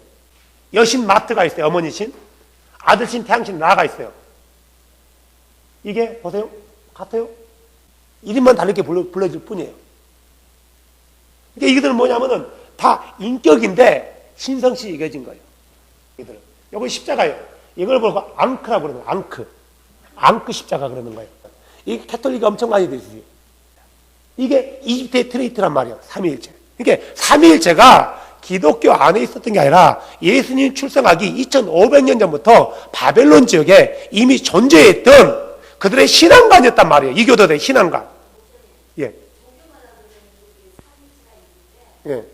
여신 마트가 있어요. 어머니 신. 아들 신, 태양 신 라가 있어요. 이게 보세요. 같아요? 이름만 다르게 불러줄 뿐이에요. 이들은 뭐냐면은 다 인격인데 신성시 이겨진 거예요. 이들은. 이건 십자가예요. 이걸 보고 앙크라고 그러는 거예요. 앙크 십자가 그러는 거예요. 이게 캐톨릭이 엄청 많이 되시지. 이게 이집트의 트레이트란 말이에요. 삼위일체. 그러니까 삼위일체가 기독교 안에 있었던 게 아니라 예수님 출생하기 2500년 전부터 바벨론 지역에 이미 존재했던 그들의 신앙관이었단 말이에요. 이교도들의 신앙관. 예. 예.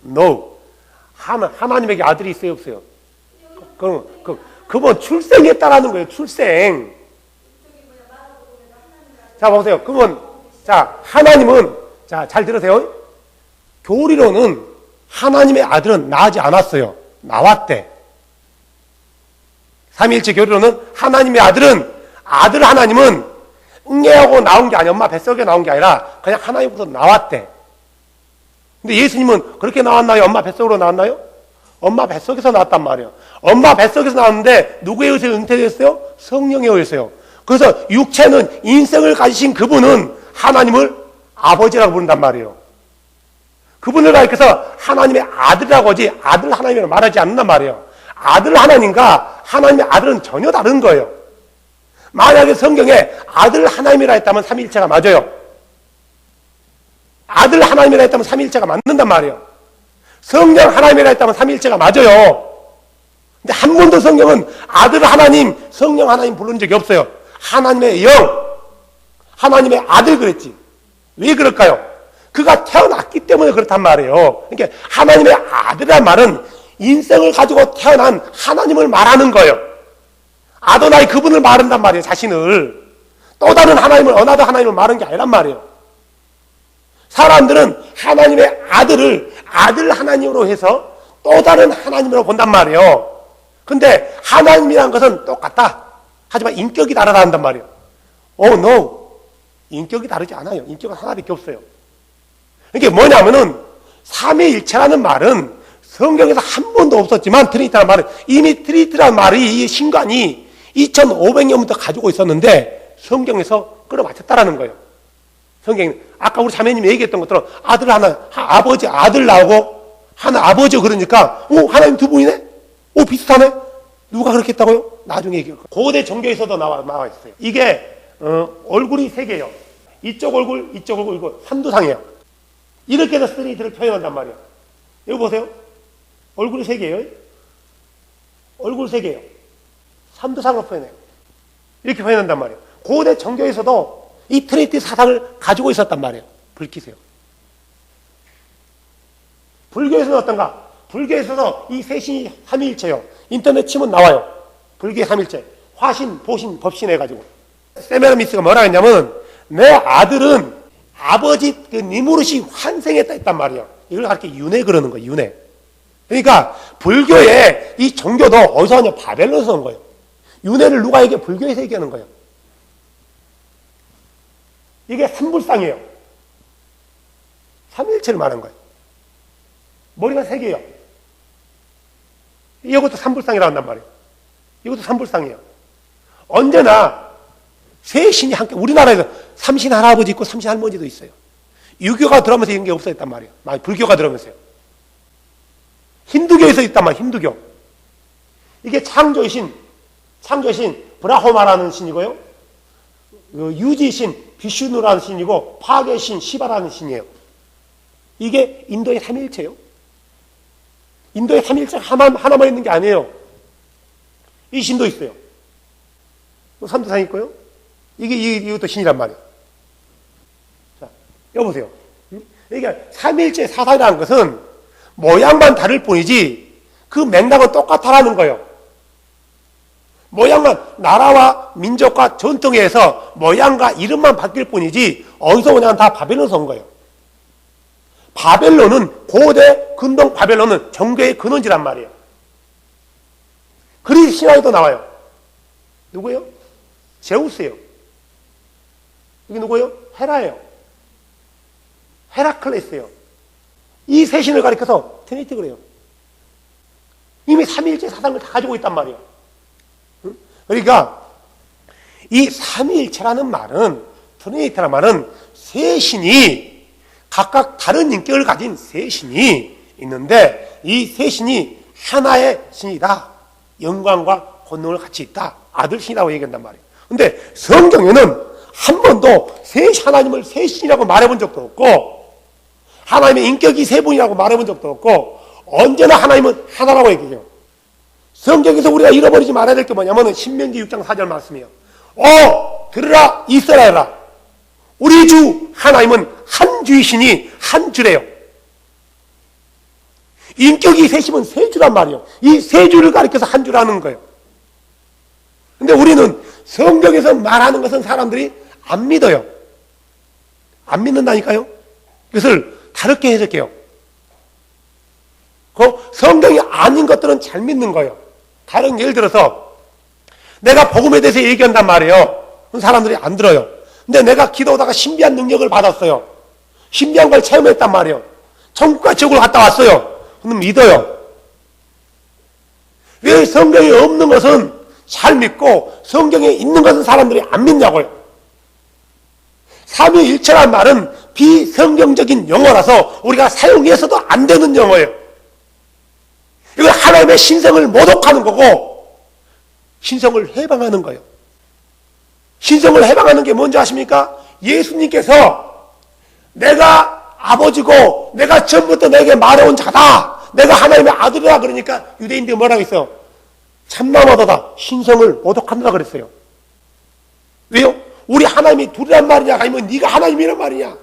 No. 하나님에게 아들이 있어요, 없어요? 그건 출생했다라는 거예요, 출생. 자, 보세요. 하나님은, 잘 들으세요. 교리로는 하나님의 아들은 나지 않았어요. 나왔대. 삼위일체 교리로는 하나님의 아들 하나님은 응애하고 나온 게 아니야. 엄마 뱃속에 나온 게 아니라 그냥 하나님부터 나왔대. 근데 예수님은 그렇게 나왔나요? 엄마 뱃속으로 나왔나요? 엄마 뱃속에서 나왔단 말이에요. 엄마 뱃속에서 나왔는데 누구에 의해서 잉태됐어요? 성령에 의해서요. 그래서 육체는 인성을 가지신 그분은 하나님을 아버지라고 부른단 말이에요. 그분을 가리켜서 하나님의 아들이라고 하지 아들 하나님이라고 말하지 않는단 말이에요. 아들 하나님과 하나님의 아들은 전혀 다른 거예요. 만약에 성경에 아들 하나님이라 했다면 삼위일체가 맞아요. 아들 하나님이라 했다면 삼위일체가 맞는단 말이에요. 성령 하나님이라 했다면 삼위일체가 맞아요. 근데 한 번도 성경은 아들 하나님, 성령 하나님 부른 적이 없어요. 하나님의 영, 하나님의 아들 그랬지. 왜 그럴까요? 그가 태어났기 때문에 그렇단 말이에요. 그러니까 하나님의 아들이란 말은 인성을 가지고 태어난 하나님을 말하는 거예요. 아도나이 그분을 말한단 말이에요. 자신을. 또 다른 하나님을, 어나더 하나님을 말하는 게 아니란 말이에요. 사람들은 하나님의 아들을 아들 하나님으로 해서 또 다른 하나님으로 본단 말이에요. 근데 하나님이란 것은 똑같다. 하지만 인격이 다르다 한단 말이에요. no. 인격이 다르지 않아요. 인격은 하나밖에 없어요. 이게 뭐냐면은 삼위일체라는 말은 성경에서 한 번도 없었지만 트리니티라는 말은 이미 트리니티라는 말이 이 신관이 2500년부터 가지고 있었는데 성경에서 끌어맞췄다라는 거예요. 성경이 아까 우리 자매님이 얘기했던 것처럼 아들 하나, 아버지 아들 나오고 하나 아버지 그러니까 하나님 두 분이네? 비슷하네? 누가 그렇게 했다고요? 나중에 얘기할 거예요. 고대 종교에서도 나와 있어요. 이게 얼굴이 세 개예요. 이쪽 얼굴, 이거 삼두상이에요. 이렇게 해서 트리니티를 표현한단 말이에요. 여기 보세요. 얼굴이 세 개예요. 얼굴 세 개예요. 삼두상으로 표현해요. 이렇게 표현한단 말이에요. 고대 종교에서도 이 트리니티 사상을 가지고 있었단 말이에요. 불키세요. 불교에서는 어떤가? 불교에서도 이 세신이 삼위일체요. 인터넷 치면 나와요. 불교의 삼일체. 화신, 보신, 법신 해가지고. 세메라미스가 뭐라 했냐면 내 아들은 아버지 그 니무릇이 환생했다 했단 말이에요. 이걸 그렇게 윤회 그러는 거예요. 윤회. 그러니까 불교의 이 종교도 어디서 오냐? 바벨론에서 온 거예요. 윤회를 누가 얘기해? 불교에서 얘기하는 거예요. 이게 삼불상이에요. 삼일체를 말하는 거예요. 머리가 세 개예요. 이것도 삼불상이라고 한단 말이에요. 이것도 삼불상이에요. 언제나 세 신이 함께, 우리나라에서 삼신 할아버지 있고 삼신 할머니도 있어요. 유교가 들어오면서 이런 게 없어졌단 말이에요. 불교가 들어오면서요. 힌두교에서 있단 말이에요. 힌두교. 이게 창조의 신 브라호마라는 신이고요. 유지신 비슈누라는 신이고 파괴의 신 시바라는 신이에요. 이게 인도의 삼일체예요. 인도의 삼일체가 하나만 있는 게 아니에요. 이 신도 있어요. 삼두상 있고요. 이것도 신이란 말이에요. 자, 여보세요. 그러니까 삼일체 사상이라는 것은 모양만 다를 뿐이지 그 맥락은 똑같다라는 거예요. 모양만 나라와 민족과 전통에 의해서 모양과 이름만 바뀔 뿐이지 어디서 오냐면 다 바벨론에서 온 거예요. 바벨론은 고대 근동 바벨론은 종교의 근원지란 말이에요. 그리스 신화에도 나와요. 누구예요? 제우스예요. 이게 누구예요? 헤라예요. 헤라클레스예요. 이 세 신을 가리켜서 트리니티 그래요. 이미 삼위일체 사상을 다 가지고 있단 말이에요. 그러니까 이 삼위일체라는 말은, 트리니티라는 말은 세 신이 각각 다른 인격을 가진 세 신이 있는데 이 세 신이 하나의 신이다. 영광과 권능을 같이 있다. 아들 신이라고 얘기한단 말이에요. 근데 성경에는 한 번도 세 하나님을 세 신이라고 말해본 적도 없고 하나님의 인격이 세 분이라고 말해본 적도 없고 언제나 하나님은 하나라고 얘기해요. 성경에서 우리가 잃어버리지 말아야 될 게 뭐냐면 신명기 6장 4절 말씀이에요. 들으라 이스라엘아, 우리 주 하나님은 한 주이시니 한 주래요. 인격이 셋이면 세 주란 말이에요. 이 세 주를 가리켜서 한 주라는 거예요. 근데 우리는 성경에서 말하는 것은 사람들이 안 믿어요. 안 믿는다니까요. 그것을 다르게 해석해요. 그 성경이 아닌 것들은 잘 믿는 거예요. 다른 예를 들어서 내가 복음에 대해서 얘기한단 말이에요. 그럼 사람들이 안 들어요. 근데 내가 기도하다가 신비한 능력을 받았어요. 신비한 걸 체험했단 말이에요. 천국과 지옥을 갔다 왔어요. 그럼 믿어요. 왜 성경에 없는 것은 잘 믿고 성경에 있는 것은 사람들이 안 믿냐고요. 삼위일체란 말은 비성경적인 용어라서 우리가 사용해서도 안 되는 용어예요. 이건 하나님의 신성을 모독하는 거고 신성을 해방하는 거예요. 신성을 해방하는 게 뭔지 아십니까? 예수님께서 내가 아버지고 내가 전부터 내게 말해온 자다. 내가 하나님의 아들이라 그러니까 유대인들이 뭐라고 했어요? 참나마다다. 신성을 모독한다 그랬어요. 왜요? 우리 하나님이 둘이란 말이냐 아니면 네가 하나님이란 말이냐.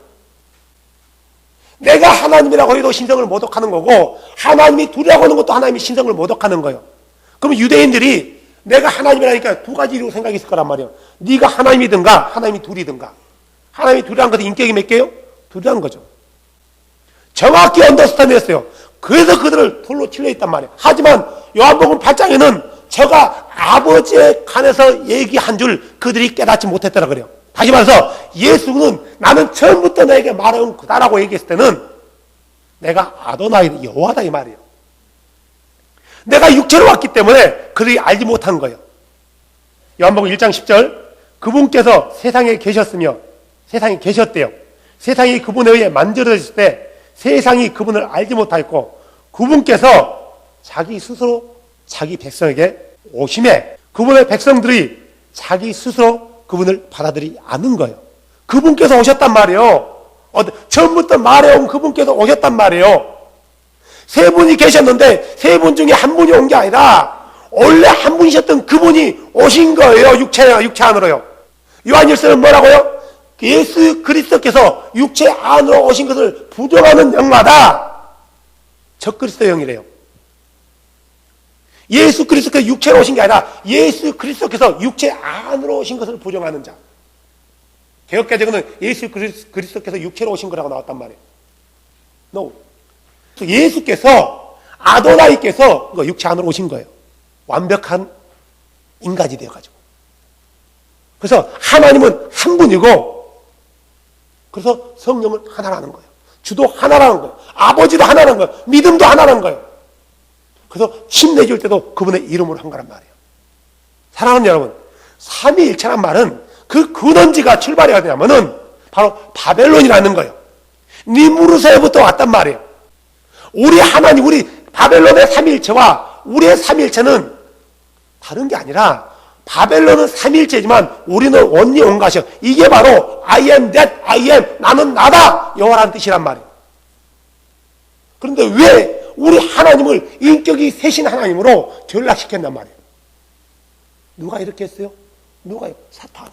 내가 하나님이라고 해도 신성을 모독하는 거고 하나님이 둘이라고 하는 것도 하나님이 신성을 모독하는 거예요. 그럼 유대인들이 내가 하나님이라니까 두 가지로 생각이 있을 거란 말이에요. 네가 하나님이든가 하나님이 둘이든가. 하나님이 둘이라는 것은 인격이 몇 개요? 둘이라는 거죠. 정확히 언더스탠드 했어요. 그래서 그들을 돌로 찔러 있단 말이에요. 하지만 요한복음 8장에는 저가 아버지에 관해서 얘기한 줄 그들이 깨닫지 못했더라 그래요. 다시 말해서 예수는 나는 처음부터 너에게 말해온 그다라고 얘기했을 때는 내가 아도나이 여호와다 이 말이에요. 내가 육체로 왔기 때문에 그들이 알지 못한 거예요. 요한복음 1장 10절 그분께서 세상에 계셨으며 세상에 계셨대요. 세상이 그분에 의해 만들어졌을 때 세상이 그분을 알지 못하였고 그분께서 자기 스스로 자기 백성에게 오심에 그분의 백성들이 자기 스스로 그분을 받아들이지 않은 거예요. 그분께서 오셨단 말이에요. 처음부터 말해온 그분께서 오셨단 말이에요. 세 분이 계셨는데 세 분 중에 한 분이 온 게 아니라 원래 한 분이셨던 그분이 오신 거예요. 육체 안으로요. 요한일서는 뭐라고요? 예수 그리스도께서 육체 안으로 오신 것을 부정하는 영마다 적그리스도 영이래요. 예수 그리스도께서 육체로 오신 게 아니라 예수 그리스도께서 육체 안으로 오신 것을 부정하는 자. 개역개정은 예수 그리스도께서 육체로 오신 거라고 나왔단 말이에요. No. 예수께서 아도나이께서 육체 안으로 오신 거예요. 완벽한 인간이 되어가지고. 그래서 하나님은 한 분이고 그래서 성령은 하나라는 거예요. 주도 하나라는 거예요. 아버지도 하나라는 거예요. 믿음도 하나라는 거예요. 그래서 힘내줄 때도 그분의 이름으로 한 거란 말이에요. 사랑하는 여러분, 삼위일체란 말은 그 근원지가 출발이 어디냐면은 바로 바벨론이라는 거예요. 니무르세부터 왔단 말이에요. 우리 하나님, 우리 바벨론의 삼위일체와 우리의 삼위일체는 다른 게 아니라 바벨론은 삼위일체지만 우리는 원리 온가시요. 이게 바로 I am that I am, 나는 나다 여호와라는 뜻이란 말이에요. 그런데 왜 우리 하나님을 인격이 셋인 하나님으로 전락시켰단 말이에요? 누가 이렇게 했어요? 누가요? 사탄이.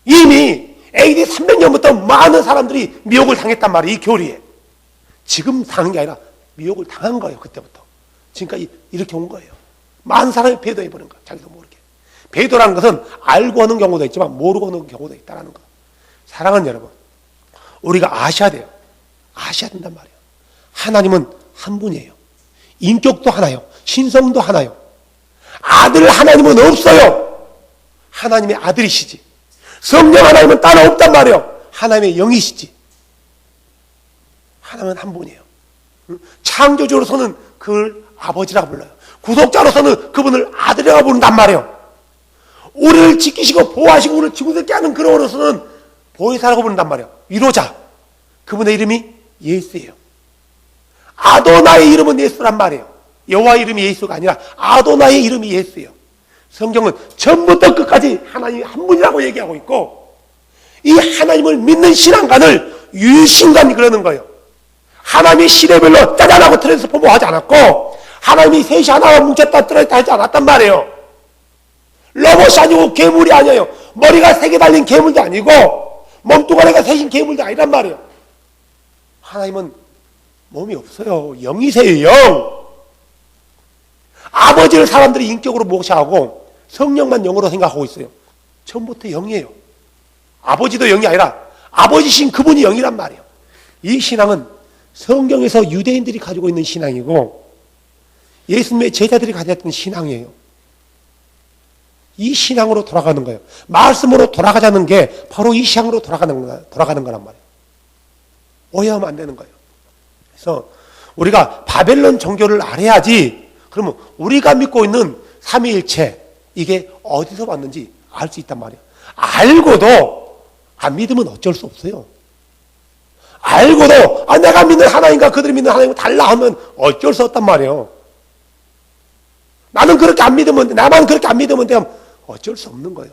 이미 AD 300년부터 많은 사람들이 미혹을 당했단 말이에요. 이 교리에. 지금 당한 게 아니라 미혹을 당한 거예요. 그때부터. 지금까지 이렇게 온 거예요. 많은 사람이 배도해버린 거예요. 자기도 모르게. 배도라는 것은 알고 하는 경우도 있지만 모르고 하는 경우도 있다는 거. 사랑하는 여러분, 우리가 아셔야 돼요. 아셔야 된단 말이에요. 하나님은 한 분이에요. 인격도 하나요. 신성도 하나요. 아들 하나님은 없어요. 하나님의 아들이시지. 성령 하나님은 따로 없단 말이에요. 하나님의 영이시지. 하나님은 한 분이에요. 창조주로서는 그를 아버지라고 불러요. 구속자로서는 그분을 아들이라고 부른단 말이에요. 우리를 지키시고 보호하시고 우리를 지구스럽게 하는 그로서는 보혜사라고 부른단 말이에요. 위로자. 그분의 이름이 예수예요. 아도나의 이름은 예수란 말이에요. 여호와 이름이 예수가 아니라 아도나의 이름이 예수예요. 성경은 처음부터 끝까지 하나님이 한 분이라고 얘기하고 있고 이 하나님을 믿는 신앙관을 유신관이 그러는 거예요. 하나님이 시대별로 짜잔하고 트랜스포머하지 않았고 하나님이 셋이 하나가 뭉쳤다 떨어졌다 하지 않았단 말이에요. 로봇이 아니고 괴물이 아니에요. 머리가 세 개 달린 괴물도 아니고 몸뚱아리가 셋인 괴물도 아니란 말이에요. 하나님은 몸이 없어요. 영이세요. 영. 아버지를 사람들이 인격으로 모셔하고 성령만 영으로 생각하고 있어요. 처음부터 영이에요. 아버지도 영이 아니라 아버지신 그분이 영이란 말이에요. 이 신앙은 성경에서 유대인들이 가지고 있는 신앙이고 예수님의 제자들이 가졌던 신앙이에요. 이 신앙으로 돌아가는 거예요. 말씀으로 돌아가자는 게 바로 이 신앙으로 돌아가는 거란 말이에요. 오해하면 안 되는 거예요. 그래서 우리가 바벨론 종교를 알아야지 그러면 우리가 믿고 있는 삼위일체 이게 어디서 왔는지 알 수 있단 말이에요. 알고도 안 믿으면 어쩔 수 없어요. 알고도 내가 믿는 하나님과 그들이 믿는 하나님과 달라 하면 어쩔 수 없단 말이에요. 나는 그렇게 안 믿으면 나만 그렇게 안 믿으면 되면 어쩔 수 없는 거예요.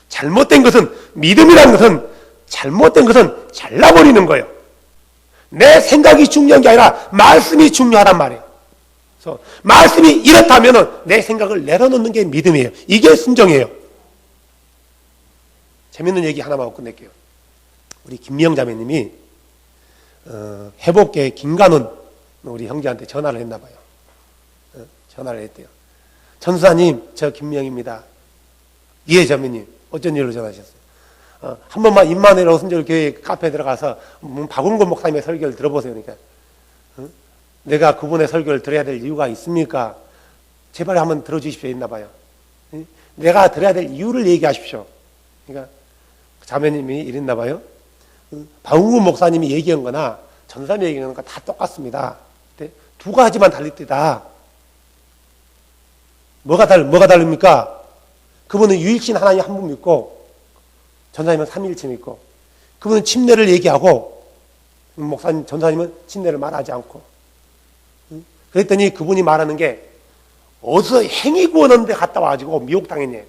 잘못된 것은 믿음이라는 것은 잘못된 것은 잘라버리는 거예요. 내 생각이 중요한 게 아니라 말씀이 중요하단 말이에요. 그래서 말씀이 이렇다면 내 생각을 내려놓는 게 믿음이에요. 이게 순종이에요. 재밌는 얘기 하나만 하고 끝낼게요. 우리 김미영 자매님이 회복계 김간훈 우리 형제한테 전화를 했나 봐요. 전화를 했대요. 전수사님, 저 김명입니다. 예, 자매님. 어쩐 일로 전화하셨어요? 한 번만 임마누엘 오순절교회 카페에 들어가서 박운곤 목사님의 설교를 들어보세요. 그러니까 내가 그분의 설교를 들어야 될 이유가 있습니까? 제발 한번 들어주십시오. 있나 봐요. 내가 들어야 될 이유를 얘기하십시오. 그러니까 자매님이 이랬나 봐요. 박운곤 목사님이 얘기한 거나 전사님이 얘기한 거나 다 똑같습니다. 두 가지만 달릴 때다. 뭐가 다릅니까? 그분은 유일신 하나님 한 분 믿고 전사님은 삼위일체 믿고, 그분은 침례를 얘기하고 목사님, 전사님은 침례를 말하지 않고. 그랬더니 그분이 말하는 게 어디서 행위 구원하는 데 갔다 와가지고 미혹당했네.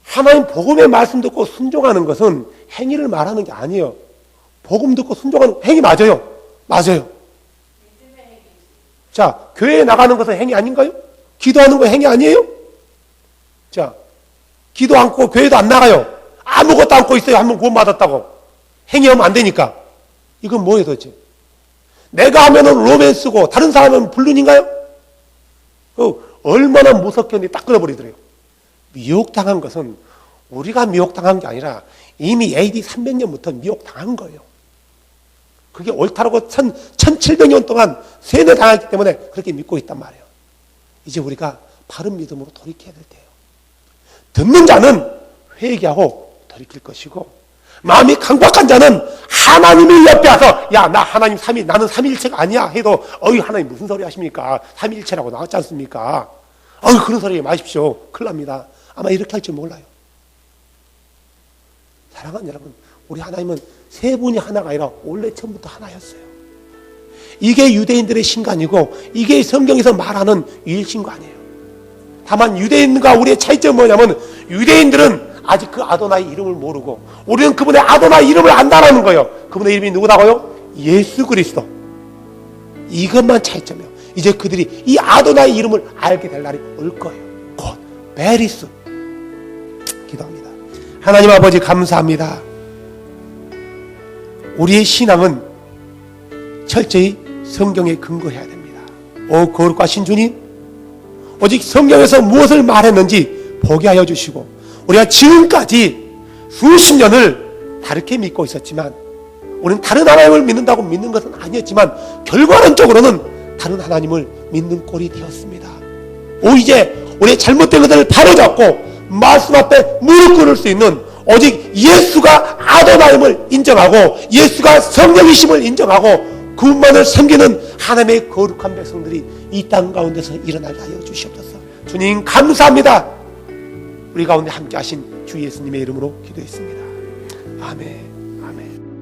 하나님 복음의 말씀 듣고 순종하는 것은 행위를 말하는 게 아니에요. 복음 듣고 순종하는 행위 맞아요. 맞아요. 자, 교회에 나가는 것은 행위 아닌가요? 기도하는 거 행위 아니에요? 자, 기도 않고 교회도 안 나가요. 아무것도 않고 있어요. 한 번 구원받았다고. 행위하면 안 되니까. 이건 뭐예요 도대체? 내가 하면은 로맨스고 다른 사람은 불륜인가요? 얼마나 무섭게 했는데 딱 끊어버리더래요. 미혹당한 것은 우리가 미혹당한 게 아니라 이미 AD 300년부터 미혹당한 거예요. 그게 옳다라고 1700년 동안 세뇌당했기 때문에 그렇게 믿고 있단 말이에요. 이제 우리가 바른 믿음으로 돌이켜야 될 때예요. 듣는 자는 회개하고 돌이킬 것이고, 마음이 강박한 자는 하나님이 옆에 와서 야, 나 하나님 나는 삼위일체가 아니야 해도 어이 하나님 무슨 소리 하십니까? 삼위일체라고 나왔지 않습니까? 어이 그런 소리 마십시오. 큰일 납니다. 아마 이렇게 할 줄 몰라요. 사랑하는 여러분, 우리 하나님은 세 분이 하나가 아니라 원래 처음부터 하나였어요. 이게 유대인들의 신관이고 이게 성경에서 말하는 유일신관이에요. 다만 유대인과 우리의 차이점은 뭐냐면 유대인들은 아직 그 아도나이 이름을 모르고 우리는 그분의 아도나이 이름을 안다라는 거예요. 그분의 이름이 누구다고요? 예수 그리스도. 이것만 차이점이에요. 이제 그들이 이 아도나이 이름을 알게 될 날이 올 거예요. 곧 베리스. 기도합니다. 하나님 아버지 감사합니다. 우리의 신앙은 철저히 성경에 근거해야 됩니다. 오 거룩하신 주님, 오직 성경에서 무엇을 말했는지 보게 하여 주시고, 우리가 지금까지 수십 년을 다르게 믿고 있었지만 우리는 다른 하나님을 믿는다고 믿는 것은 아니었지만 결과론적으로는 다른 하나님을 믿는 꼴이 되었습니다. 이제 우리의 잘못된 것들을 바로잡고 말씀 앞에 무릎 꿇을 수 있는 오직 예수가 아도나임을 인정하고 예수가 성령이심을 인정하고 그분만을 섬기는 하나님의 거룩한 백성들이 이 땅 가운데서 일어나게 하여 주시옵소서. 주님 감사합니다. 우리 가운데 함께 하신 주 예수님의 이름으로 기도했습니다. 아멘. 아멘.